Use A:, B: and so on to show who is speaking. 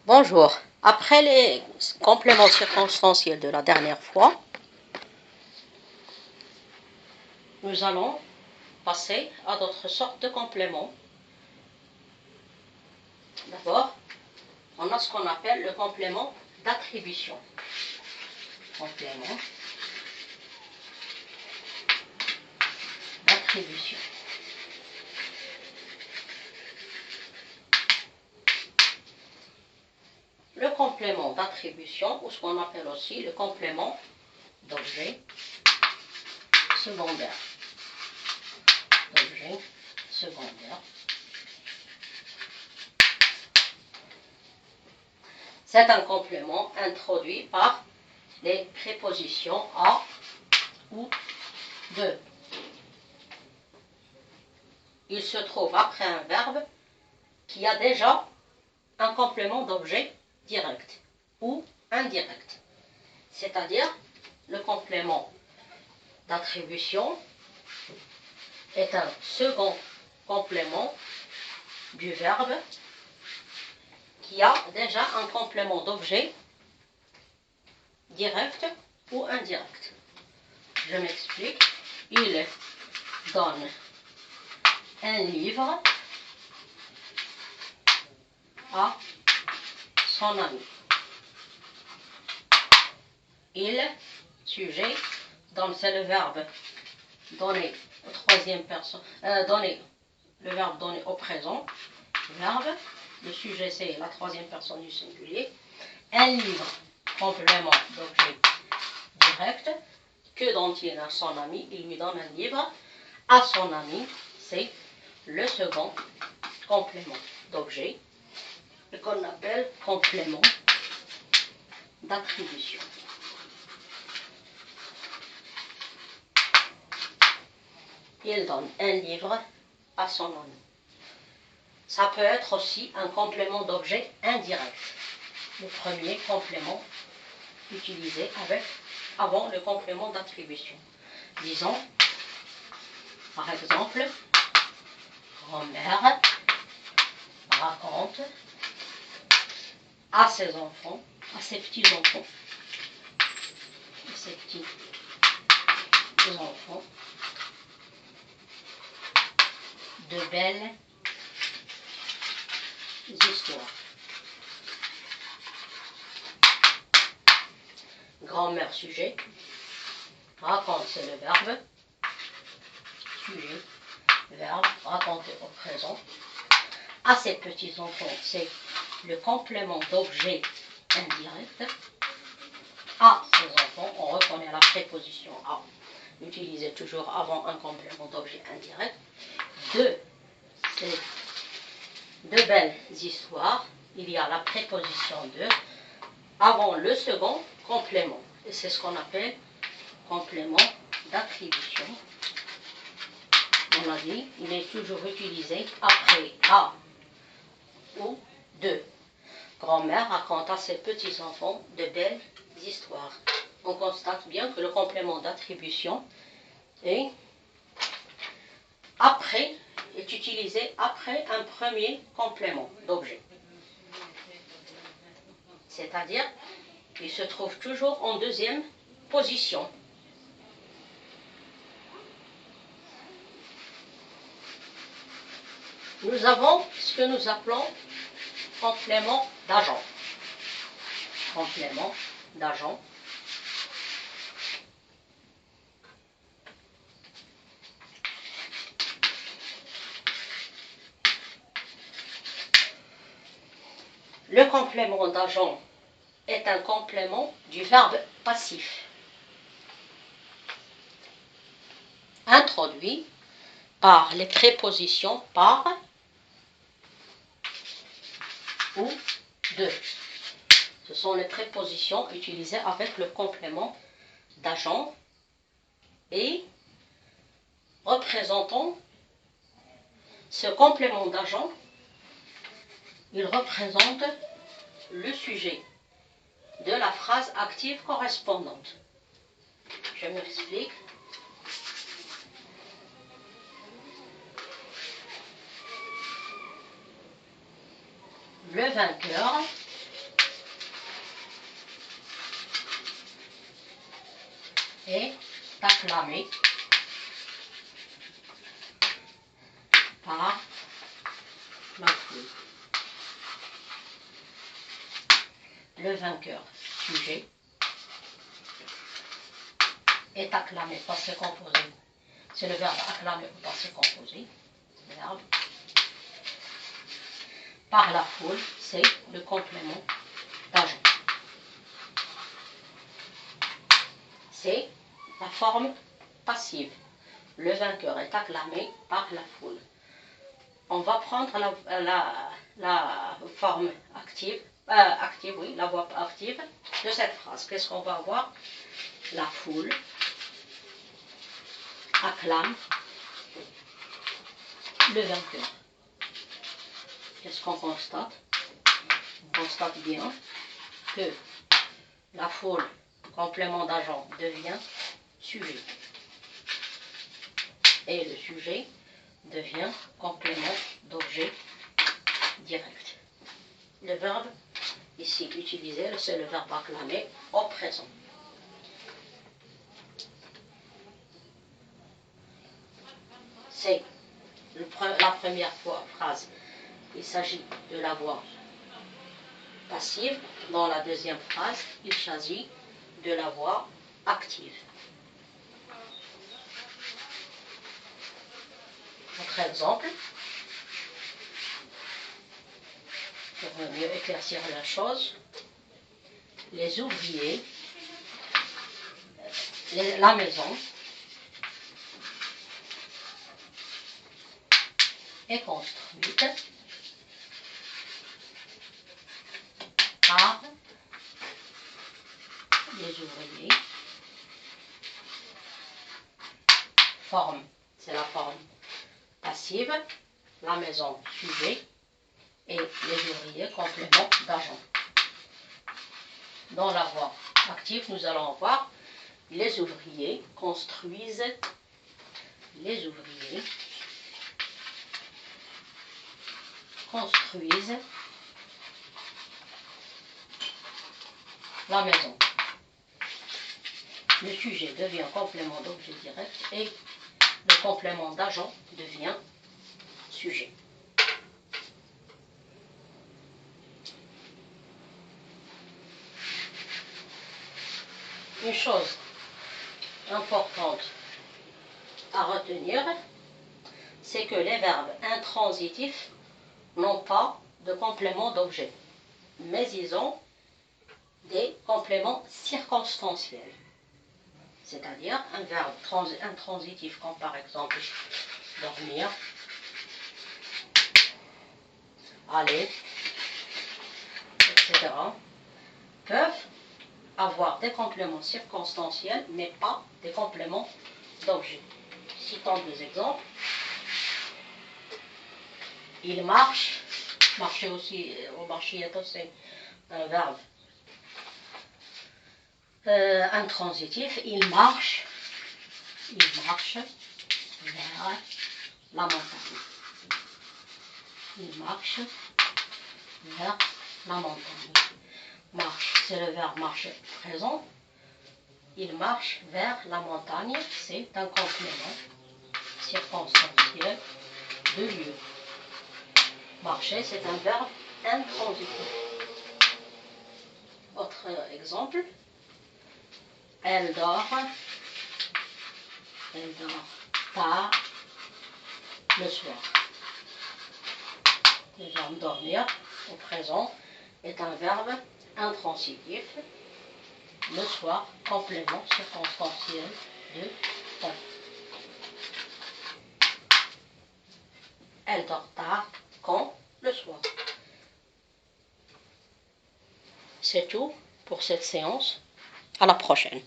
A: Bonjour. Après les compléments circonstanciels de la dernière fois, nous allons passer à d'autres sortes de compléments. D'abord, on a ce qu'on appelle le complément d'attribution. Complément d'attribution. Le complément d'attribution, ou ce qu'on appelle aussi le complément d'objet secondaire. D'objet secondaire. C'est un complément introduit par les prépositions à ou de. Il se trouve après un verbe qui a déjà un complément d'objet direct ou indirect. C'est-à-dire, le complément d'attribution est un second complément du verbe qui a déjà un complément d'objet direct ou indirect. Je m'explique. Il donne un livre à son ami. Il, sujet, donc c'est le verbe donné au troisième personne, donné, le verbe donné au présent, verbe, le sujet c'est la troisième personne du singulier, un livre, complément d'objet direct, que donne-t-il à son ami? Il lui donne un livre à son ami, c'est le second complément d'objet, qu'on appelle complément d'attribution. Il donne un livre à son ami. Ça peut être aussi un complément d'objet indirect. Le premier complément utilisé avant le complément d'attribution. Disons, par exemple, grand-mère raconte à ses enfants, à ses petits-enfants, de belles histoires. Grand-mère sujet, raconte c'est le verbe, sujet, verbe, raconter au présent. À ses petits-enfants, c'est le complément d'objet indirect. À ses enfants, on reconnaît la préposition à, utilisée toujours avant un complément d'objet indirect. De, c'est de belles histoires. Il y a la préposition de avant le second complément. Et c'est ce qu'on appelle complément d'attribution. On a dit, il est toujours utilisé après à ou de. Grand-mère raconte à ses petits-enfants de belles histoires. On constate bien que le complément d'attribution est utilisé après un premier complément d'objet. C'est-à-dire, il se trouve toujours en deuxième position. Nous avons ce que nous appelons complément d'agent. Complément d'agent. Le complément d'agent est un complément du verbe passif, introduit par les prépositions par ou de. Ce sont les prépositions utilisées avec le complément d'agent et représentant ce complément d'agent, il représente le sujet de la phrase active correspondante. Je m'explique. Le vainqueur est acclamé par la foule. Le vainqueur, sujet, est acclamé, passé composé. C'est le verbe acclamer au passé composé. Verbe. Par la foule, c'est le complément d'agent. C'est la forme passive. Le vainqueur est acclamé par la foule. On va prendre la forme active, oui, la voix active de cette phrase. Qu'est-ce qu'on va avoir? La foule acclame le vainqueur. Qu'est-ce qu'on constate? On constate bien que la foule, complément d'agent, devient sujet. Et le sujet devient complément d'objet direct. Le verbe ici utilisé, c'est le verbe acclamer au présent. C'est la première phrase. Il s'agit de la voix passive. Dans la deuxième phrase, il s'agit de la voix active. Autre exemple, pour mieux éclaircir la chose, les ouvriers, la maison est construite par les ouvriers. Forme, c'est la forme passive, la maison sujet et les ouvriers complément d'agent. Dans la voix active, nous allons voir les ouvriers construisent, les ouvriers construisent la maison. Le sujet devient complément d'objet direct et le complément d'agent devient sujet. Une chose importante à retenir, c'est que les verbes intransitifs n'ont pas de complément d'objet, mais ils ont des compléments circonstanciels. C'est-à-dire un verbe intransitif comme par exemple dormir, aller, etc. peuvent avoir des compléments circonstanciels mais pas des compléments d'objet. Citons des exemples. Il marche, marcher aussi, au marché est aussi un verbe intransitif. Il marche vers la montagne. Il marche vers la montagne. Marche, c'est le verbe marcher présent. Il marche vers la montagne, c'est un complément circonstanciel de lieu. Marcher, c'est un verbe intransitif. Autre exemple. Elle dort tard le soir. Le verbe dormir au présent est un verbe intransitif. Le soir, complément circonstanciel de temps. Elle dort tard quand? Le soir. C'est tout pour cette séance. À la prochaine.